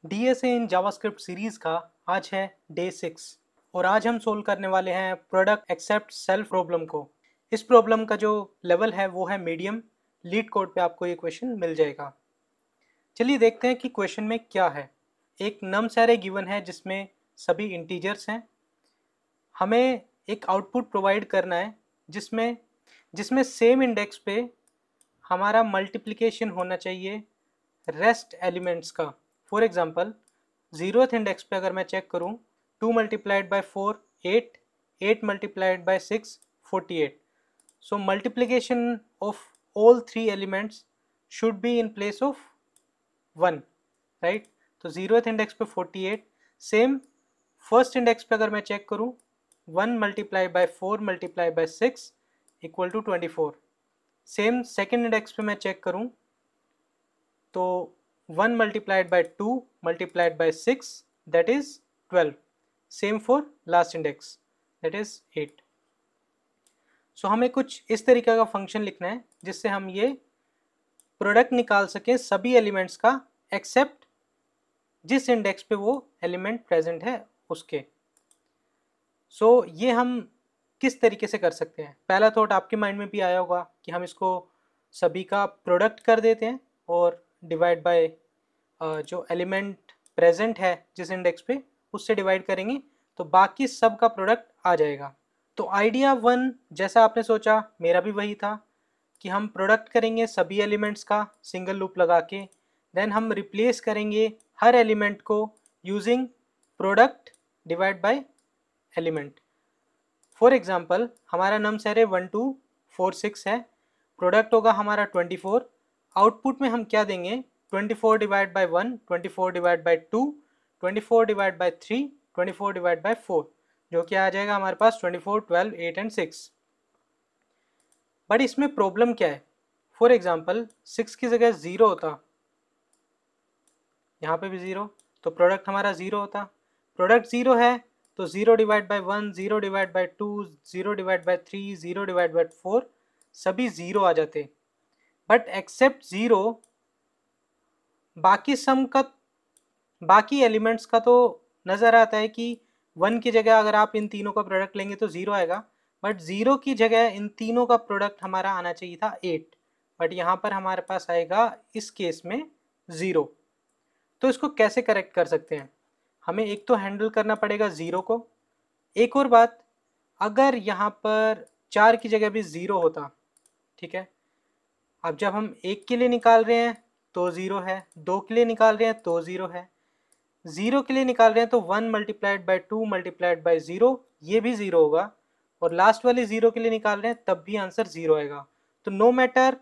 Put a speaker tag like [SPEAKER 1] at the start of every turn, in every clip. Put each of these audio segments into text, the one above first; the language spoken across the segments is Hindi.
[SPEAKER 1] डीएसए इन जावास्क्रिप्ट सीरीज का आज है डे 6 और आज हम सोल्व करने वाले हैं प्रोडक्ट एक्सेप्ट सेल्फ प्रॉब्लम को। इस प्रॉब्लम का जो लेवल है वो है मीडियम। लीड कोड पे आपको ये क्वेश्चन मिल जाएगा। चलिए देखते हैं कि क्वेश्चन में क्या है। एक नम्स एरे गिवन है जिसमें सभी इंटीजर्स हैं। हमें एक आउटपुट प्रोवाइड करना है जिसमें जिसमें सेम इंडेक्स पे हमारा मल्टीप्लिकेशन होना चाहिए रेस्ट एलिमेंट्स का। फॉर एग्जांपल 0th इंडेक्स पे अगर मैं चेक करूं 2 multiplied by 4 8, 8 multiplied by 6 48। So multiplication of all 3 elements should be in place of 1, right. तो 0th इंडेक्स पे 48। सेम फर्स्ट इंडेक्स पे अगर मैं चेक करूं 1 multiply by 4 multiply by 6 equal to 24। Same second index पे मैं चेक करूं तो 1 multiplied by 2 multiplied by 6 that is 12. Same for last index that is 8. सो हमें कुछ इस तरीके का फंक्शन लिखना है जिससे हम ये प्रोडक्ट निकाल सकें सभी एलिमेंट्स का एक्सेप्ट जिस इंडेक्स पे वो एलिमेंट प्रेजेंट है उसके। सो ये हम किस तरीके से कर सकते हैं। पहला थॉट आपके माइंड में भी आया होगा कि हम इसको सभी का प्रोडक्ट कर देते हैं और डिवाइड बाय जो एलिमेंट प्रेजेंट है जिस इंडेक्स पे उससे डिवाइड करेंगे तो बाकी सब का प्रोडक्ट आ जाएगा। तो आइडिया 1 जैसा आपने सोचा मेरा भी वही था कि हम प्रोडक्ट करेंगे सभी एलिमेंट्स का सिंगल लूप लगा के, देन हम रिप्लेस करेंगे हर एलिमेंट को using product divide by element. For example हमारा नम्स एरे 1 2 4 6 है, प्रोडक्ट होगा हमारा 24। आउटपुट में हम क्या देंगे 24 divide by 1, 24 divide by 2, 24 divide by 3, 24 divide by 4 जो कि आ जाएगा हमारे पास 24 12 8 एंड 6। बट इसमें प्रॉब्लम क्या है। फॉर एग्जांपल 6 की जगह 0 होता, यहाँ पे भी 0 तो प्रोडक्ट हमारा 0 होता। प्रोडक्ट 0 है तो 0 divide by 1, 0 divide by 2, 0 divide by 3, 0 divide by 4 सभी 0 आ जाते। बट एक्सेप्ट 0 बाकी सम का बाकी एलिमेंट्स का तो नज़र आता है कि 1 की जगह अगर आप इन तीनों का प्रोडक्ट लेंगे तो 0 आएगा, बट 0 की जगह इन तीनों का प्रोडक्ट हमारा आना चाहिए था 8, बट यहाँ पर हमारे पास आएगा इस केस में 0। तो इसको कैसे करेक्ट कर सकते हैं। हमें एक तो हैंडल करना पड़ेगा 0 को। एक और बात, अगर यहाँ पर 4 की जगह भी 0 होता, ठीक है, अब जब हम 1 के लिए निकाल रहे हैं तो 0 है, 2 के लिए निकाल रहे हैं तो 0 है, 0 के लिए निकाल रहे हैं तो 1 मल्टीप्लाइड बाई 2 मल्टीप्लाइड बाई 0 ये भी 0 होगा, और लास्ट वाले 0 के लिए निकाल रहे हैं तब भी आंसर 0 आएगा। तो नो मैटर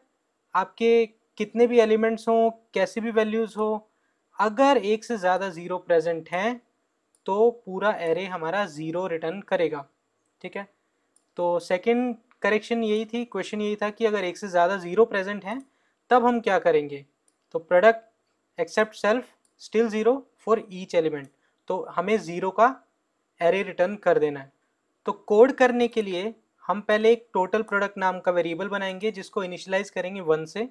[SPEAKER 1] आपके कितने भी एलिमेंट्स हों, कैसी भी वैल्यूज़ हो, अगर एक से ज़्यादा 0 प्रेजेंट हैं तो पूरा एरे हमारा 0 रिटर्न करेगा, ठीक है। तो सेकंड करेक्शन यही थी, क्वेश्चन यही था कि अगर एक से ज़्यादा 0 प्रेजेंट हैं तब हम क्या करेंगे। तो product except self still 0 for each element, तो हमें 0 का एरे रिटर्न कर देना है। तो कोड करने के लिए हम पहले एक टोटल प्रोडक्ट नाम का वेरिएबल बनाएंगे जिसको इनिशियलाइज करेंगे 1 से।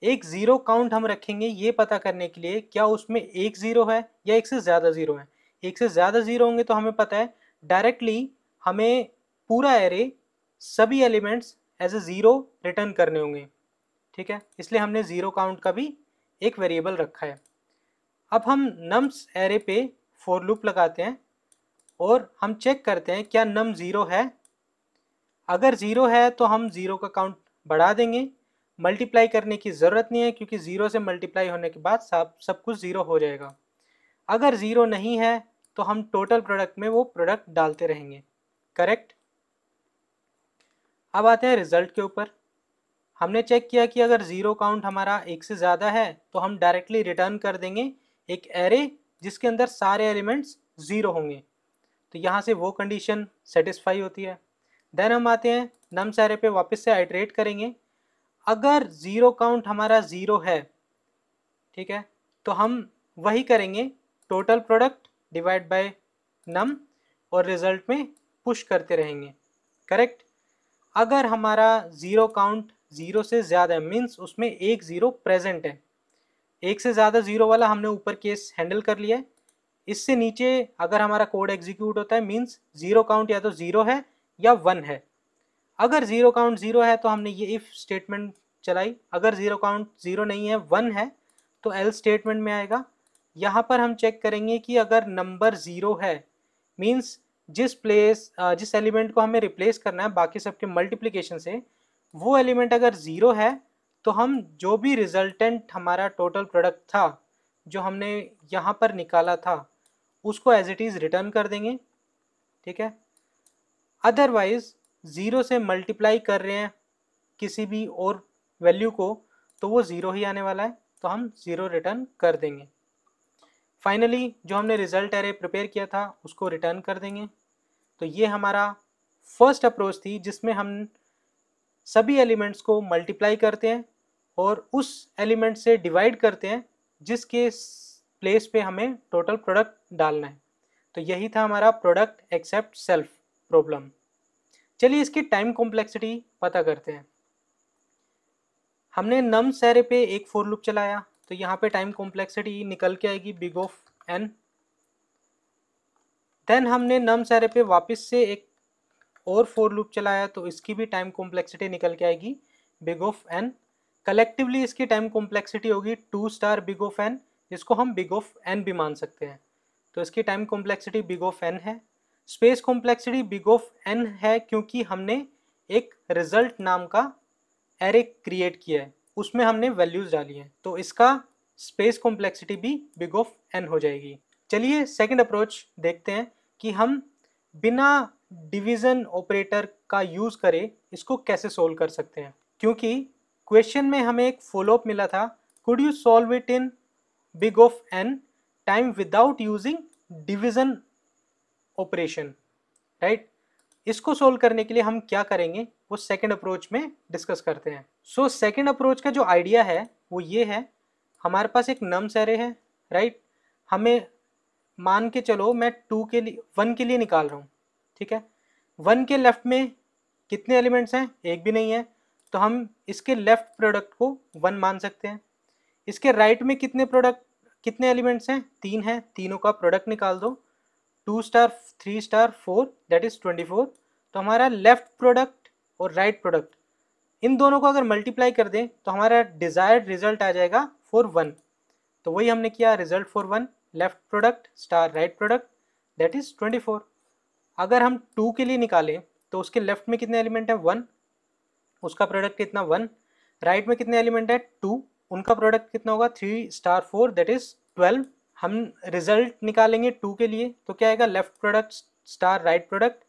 [SPEAKER 1] एक 0 काउंट हम रखेंगे ये पता करने के लिए क्या उसमें एक 0 है या एक से ज़्यादा 0 है। एक से ज़्यादा 0 होंगे तो हमें पता है डायरेक्टली हमें पूरा एरे सभी एलिमेंट्स एज ए 0 रिटर्न करने होंगे, ठीक है, इसलिए हमने 0 काउंट का भी एक वेरिएबल रखा है। अब हम नम्स एरे पे फॉर लूप लगाते हैं और हम चेक करते हैं क्या नम 0 है। अगर 0 है तो हम 0 का काउंट बढ़ा देंगे, मल्टीप्लाई करने की ज़रूरत नहीं है क्योंकि 0 से मल्टीप्लाई होने के बाद सब कुछ 0 हो जाएगा। अगर 0 नहीं है तो हम टोटल प्रोडक्ट में वो प्रोडक्ट डालते रहेंगे, करेक्ट। अब आते हैं रिजल्ट के ऊपर। हमने चेक किया कि अगर 0 काउंट हमारा एक से ज़्यादा है तो हम डायरेक्टली रिटर्न कर देंगे एक एरे जिसके अंदर सारे एलिमेंट्स 0 होंगे, तो यहाँ से वो कंडीशन सेटिस्फाई होती है। देन हम आते हैं नम्स एरे पे वापस से आइटरेट करेंगे। अगर 0 काउंट हमारा 0 है, ठीक है, तो हम वही करेंगे टोटल प्रोडक्ट डिवाइड बाय नम और रिजल्ट में पुश करते रहेंगे, करेक्ट। अगर हमारा 0 काउंट 0 से ज़्यादा है मीन्स उसमें एक 0 प्रेजेंट है, एक से ज़्यादा ज़ीरो वाला हमने ऊपर केस हैंडल कर लिया है। इससे नीचे अगर हमारा कोड एग्जीक्यूट होता है मीन्स ज़ीरो काउंट या तो ज़ीरो है या वन है। अगर ज़ीरो काउंट ज़ीरो है तो हमने ये इफ़ स्टेटमेंट चलाई, अगर ज़ीरो काउंट ज़ीरो नहीं है वन है तो एल स्टेटमेंट में आएगा। यहाँ पर हम चेक करेंगे कि अगर नंबर ज़ीरो है मीन्स जिस एलिमेंट को हमें रिप्लेस करना है बाकी सबके मल्टीप्लिकेशन से, वो एलिमेंट अगर ज़ीरो है तो हम जो भी रिजल्टेंट हमारा टोटल प्रोडक्ट था जो हमने यहाँ पर निकाला था उसको एज इट इज़ रिटर्न कर देंगे, ठीक है। अदरवाइज ज़ीरो से मल्टीप्लाई कर रहे हैं किसी भी और वैल्यू को तो वो ज़ीरो ही आने वाला है, तो हम ज़ीरो रिटर्न कर देंगे। फाइनली जो हमने रिजल्ट एरे प्रिपेयर किया था उसको रिटर्न कर देंगे। तो ये हमारा फर्स्ट अप्रोच थी जिसमें हम सभी एलिमेंट्स को मल्टीप्लाई करते हैं और उस एलिमेंट से डिवाइड करते हैं जिसके प्लेस पे हमें टोटल प्रोडक्ट डालना है। तो यही था हमारा प्रोडक्ट एक्सेप्ट सेल्फ प्रॉब्लम। चलिए इसकी टाइम कॉम्प्लेक्सिटी पता करते हैं। हमने नम्स एरे पे एक फॉर लूप चलाया तो यहाँ पे टाइम कॉम्प्लेक्सिटी निकल के आएगी बिग ऑफ एन। देन हमने नम्स एरे पे वापस से एक और फॉर लूप चलाया तो इसकी भी टाइम कॉम्प्लेक्सिटी निकल के आएगी बिग ऑफ एन। कलेक्टिवली इसकी टाइम कॉम्प्लेक्सिटी होगी two star big of N, जिसको हम बिग ऑफ एन भी मान सकते हैं। तो इसकी time complexity big of N है। Space complexity big of N है क्योंकि हमने एक रिजल्ट नाम का एरे क्रिएट किया है, उसमें हमने वैल्यूज डाली हैं, तो इसका स्पेस कॉम्प्लेक्सिटी भी बिग ऑफ एन हो जाएगी। चलिए सेकंड अप्रोच देखते हैं कि हम बिना डिवीजन ऑपरेटर का यूज करे इसको कैसे सोल्व कर सकते हैं। क्योंकि क्वेश्चन में हमें एक फॉलोअप मिला था, could you solve it in big of N time without using division operation, right. इसको सोल्व करने के लिए हम क्या करेंगे वो सेकंड अप्रोच में डिस्कस करते हैं। सो सेकंड अप्रोच का जो आइडिया है वो ये है, हमारे पास एक नम्स एरे है, राइट। हमें मान के चलो मैं टू के लिए वन के लिए निकाल रहा हूँ, ठीक है। वन के लेफ्ट में कितने एलिमेंट्स हैं, एक भी नहीं है, तो हम इसके लेफ्ट प्रोडक्ट को वन मान सकते हैं। इसके राइट में कितने एलिमेंट्स हैं, तीन हैं, तीनों का प्रोडक्ट निकाल दो, two star three star four that is 24। तो हमारा लेफ्ट प्रोडक्ट और राइट प्रोडक्ट इन दोनों को अगर मल्टीप्लाई कर दें तो हमारा डिजायर्ड रिजल्ट आ जाएगा फॉर वन। तो वही हमने किया, result for one left product star right product that is 24। अगर हम टू के लिए निकालें तो उसके लेफ्ट में कितने एलिमेंट है, वन, उसका प्रोडक्ट कितना वन, राइट में कितने एलिमेंट है टू, उनका प्रोडक्ट कितना होगा three star four that is 12। हम रिजल्ट निकालेंगे टू के लिए तो क्या आएगा, left product star right product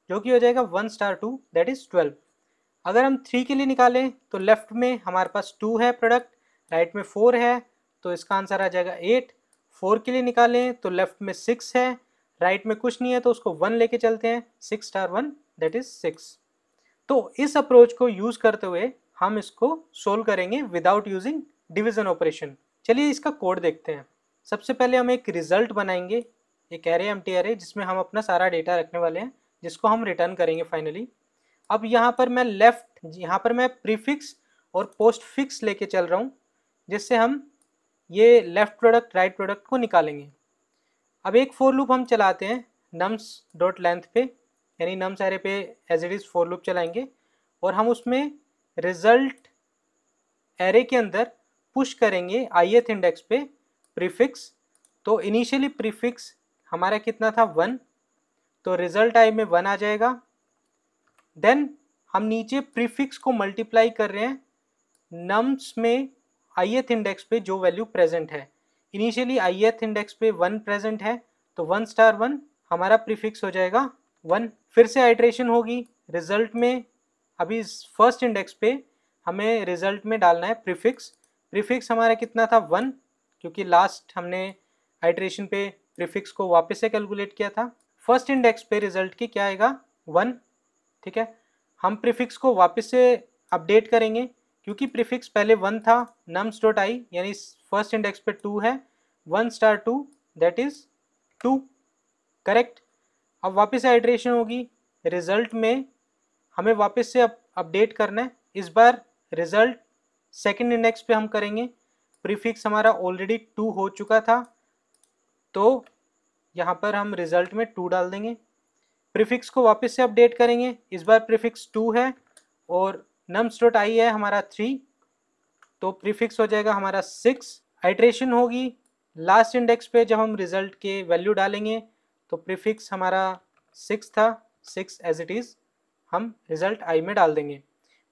[SPEAKER 1] जो कि हो जाएगा one star two that is 12। अगर हम थ्री के लिए निकालें तो लेफ्ट में हमारे पास टू है प्रोडक्ट, राइट में फोर है, तो इसका आंसर आ जाएगा 8। फोर के लिए निकालें तो लेफ्ट में सिक्स है, राइट में कुछ नहीं है तो उसको वन लेके चलते हैं, six star one that is 6। तो इस अप्रोच को यूज करते हुए हम इसको सोल्व करेंगे विदाउट यूजिंग डिवीजन ऑपरेशन। चलिए इसका कोड देखते हैं। सबसे पहले हम एक रिजल्ट बनाएंगे, एक एरे एम्प्टी एरे जिसमें हम अपना सारा डेटा रखने वाले हैं जिसको हम रिटर्न करेंगे फाइनली। अब यहाँ पर मैं प्रीफिक्स और पोस्ट फिक्स लेके चल रहा हूँ जिससे हम ये लेफ्ट प्रोडक्ट राइट प्रोडक्ट को निकालेंगे। अब एक फॉर लूप हम चलाते हैं नम्स डॉट लेंथ पे, यानी नम्स एरे पे as it is for loop चलाएंगे और हम उसमें रिजल्ट एरे के अंदर पुश करेंगे ith इंडेक्स पे प्रीफिक्स। तो इनिशियली प्रीफिक्स हमारा कितना था वन, तो रिजल्ट आई में वन आ जाएगा। देन हम नीचे प्रीफिक्स को मल्टीप्लाई कर रहे हैं नम्स में ith इंडेक्स पे जो वैल्यू प्रेजेंट है। इनिशियली ith इंडेक्स पे वन प्रेजेंट है तो वन स्टार वन हमारा प्रीफिक्स हो जाएगा वन। फिर से आइट्रेशन होगी रिजल्ट में, अभी फर्स्ट इंडेक्स पे हमें रिजल्ट में डालना है प्रीफिक्स। प्रीफिक्स हमारा कितना था वन, क्योंकि लास्ट हमने आइट्रेशन पे प्रीफिक्स को वापस से कैलकुलेट किया था। फर्स्ट इंडेक्स पे रिजल्ट की क्या आएगा वन, ठीक है। हम प्रीफिक्स को वापस से अपडेट करेंगे क्योंकि प्रीफिक्स पहले वन था, नम्स डॉट आई यानी फर्स्ट इंडेक्स पे टू है, one star two that is two, correct. अब वापस से आइट्रेशन होगी रिजल्ट में, हमें वापस से अपडेट करना है। इस बार रिजल्ट सेकंड इंडेक्स पे हम करेंगे, प्रीफिक्स हमारा ऑलरेडी 2 हो चुका था, तो यहाँ पर हम रिजल्ट में 2 डाल देंगे। प्रीफिक्स को वापस से अपडेट करेंगे, इस बार प्रीफिक्स 2 है और nums.i है हमारा 3, तो प्रीफिक्स हो जाएगा हमारा 6। आइट्रेशन होगी लास्ट इंडेक्स पे, जब हम रिजल्ट के वैल्यू डालेंगे तो प्रीफिक्स हमारा 6 था, 6 एज इट इज़ हम रिजल्ट आई में डाल देंगे।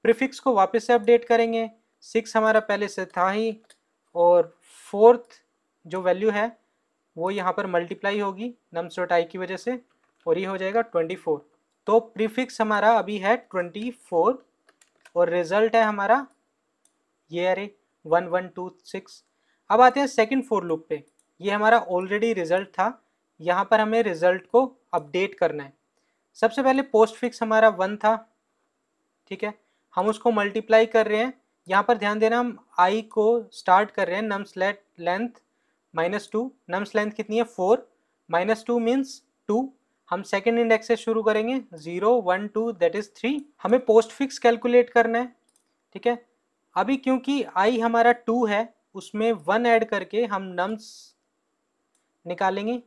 [SPEAKER 1] प्रीफिक्स को वापस से अपडेट करेंगे, 6 हमारा पहले से था ही और 4th जो वैल्यू है वो यहाँ पर मल्टीप्लाई होगी nums.i की वजह से और ये हो जाएगा 24। तो प्रीफिक्स हमारा अभी है 24 और रिजल्ट है हमारा ये अरे 1126। अब आते हैं सेकंड फॉर लूप पे। ये हमारा ऑलरेडी रिजल्ट था, यहाँ पर हमें रिजल्ट को अपडेट करना है। सबसे पहले पोस्ट फिक्स हमारा 1 था, ठीक है, हम उसको मल्टीप्लाई कर रहे हैं। यहाँ पर ध्यान देना, हम आई को स्टार्ट कर रहे हैं नम्स लेंथ -2, नम्स लेंथ कितनी है 4, -2 मीन्स 2। हम सेकेंड इंडेक्स से शुरू करेंगे 0 1 2 दैट इज 3। हमें पोस्ट फिक्स कैलकुलेट करना है, ठीक है। अभी क्योंकि आई हमारा 2 है, उसमें 1 ऐड करके हम नम्स निकालेंगे,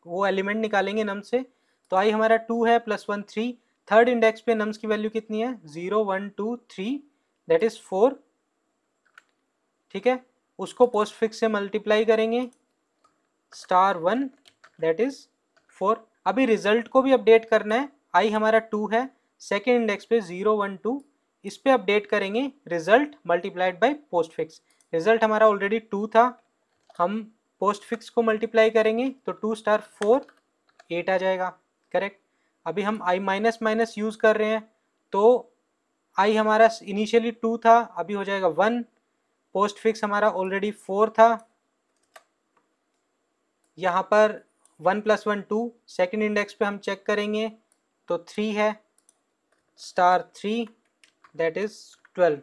[SPEAKER 1] वो एलिमेंट निकालेंगे नम्स से। तो आई हमारा 2 है +1 3। थर्ड इंडेक्स पे नम्स की वैल्यू कितनी है 0 1 2 3 दैट इज 4, ठीक है। उसको पोस्ट फिक्स से मल्टीप्लाई करेंगे *1 दैट इज 4। अभी रिजल्ट को भी अपडेट करना है, आई हमारा 2 है, सेकेंड इंडेक्स पे 0 1 2, इस पे अपडेट करेंगे result multiplied by post fix. Result हमारा ऑलरेडी 2 था, हम पोस्ट फिक्स को मल्टीप्लाई करेंगे तो 2 * 4 8 आ जाएगा, करेक्ट। अभी हम आई माइनस माइनस यूज़ कर रहे हैं, तो आई हमारा इनिशियली 2 था, अभी हो जाएगा 1। पोस्ट फिक्स हमारा ऑलरेडी 4 था, यहाँ पर 1 + 1 2, सेकेंड इंडेक्स पे हम चेक करेंगे तो 3 है, *3 दैट इज 12,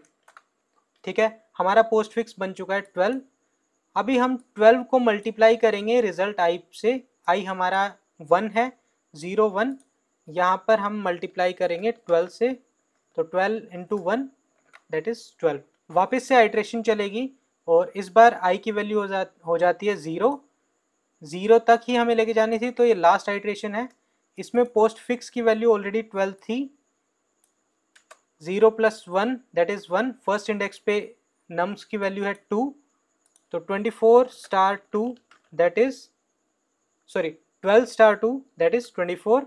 [SPEAKER 1] ठीक है। हमारा पोस्ट फिक्स बन चुका है 12। अभी हम 12 को मल्टीप्लाई करेंगे रिजल्ट आई से, आई हमारा 1 है 0 1, यहाँ पर हम मल्टीप्लाई करेंगे 12 से, तो 12 × 1 दैट इज 12। वापस से आइट्रेशन चलेगी और इस बार आई की वैल्यू हो जाती है 0 तक ही हमें लेके जानी थी, तो ये लास्ट आइट्रेशन है। इसमें पोस्ट फिक्स की वैल्यू ऑलरेडी 12 थी, 0 + 1 दैट इज 1। फर्स्ट इंडेक्स पे नम्स की वैल्यू है 2, तो 24 * 2 that is 12 * 2 that is 24।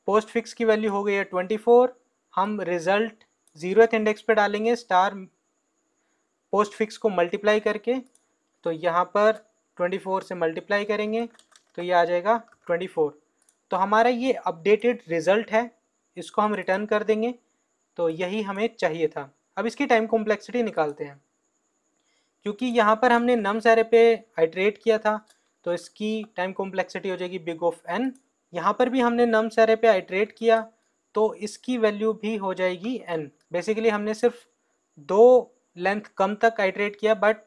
[SPEAKER 1] Post fix की वैल्यू हो गई है 24। हम रिजल्ट 0th इंडेक्स पे डालेंगे स्टार पोस्ट फिक्स को मल्टीप्लाई करके, तो यहाँ पर 24 से मल्टीप्लाई करेंगे तो ये आ जाएगा 24। तो हमारा ये अपडेटेड रिजल्ट है, इसको हम रिटर्न कर देंगे, तो यही हमें चाहिए था। अब इसकी टाइम कॉम्प्लेक्सिटी निकालते हैं। क्योंकि यहाँ पर हमने नम्स एरे पे आइट्रेट किया था, तो इसकी टाइम कॉम्प्लेक्सिटी हो जाएगी big_n। यहाँ पर भी हमने नम्स एरे पे आइट्रेट किया, तो इसकी वैल्यू भी हो जाएगी n। बेसिकली हमने सिर्फ 2 लेंथ कम तक आइट्रेट किया, but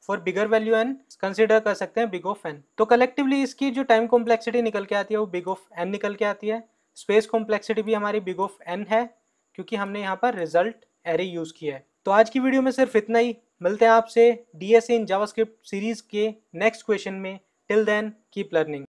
[SPEAKER 1] for bigger value n consider कर सकते हैं big_n। तो कलेक्टिवली इसकी जो टाइम कॉम्प्लेक्सिटी निकल के आती है वो big_n निकल के आती है। स्पेस कॉम्प्लेक्सिटी भी हमारी big_n है, क्योंकि हमने यहाँ पर रिजल्ट एरे यूज़ किया है। तो आज की वीडियो में सिर्फ इतना ही। मिलते हैं आपसे DSA इन जावास्क्रिप्ट सीरीज़ के नेक्स्ट क्वेश्चन में। Till then keep learning.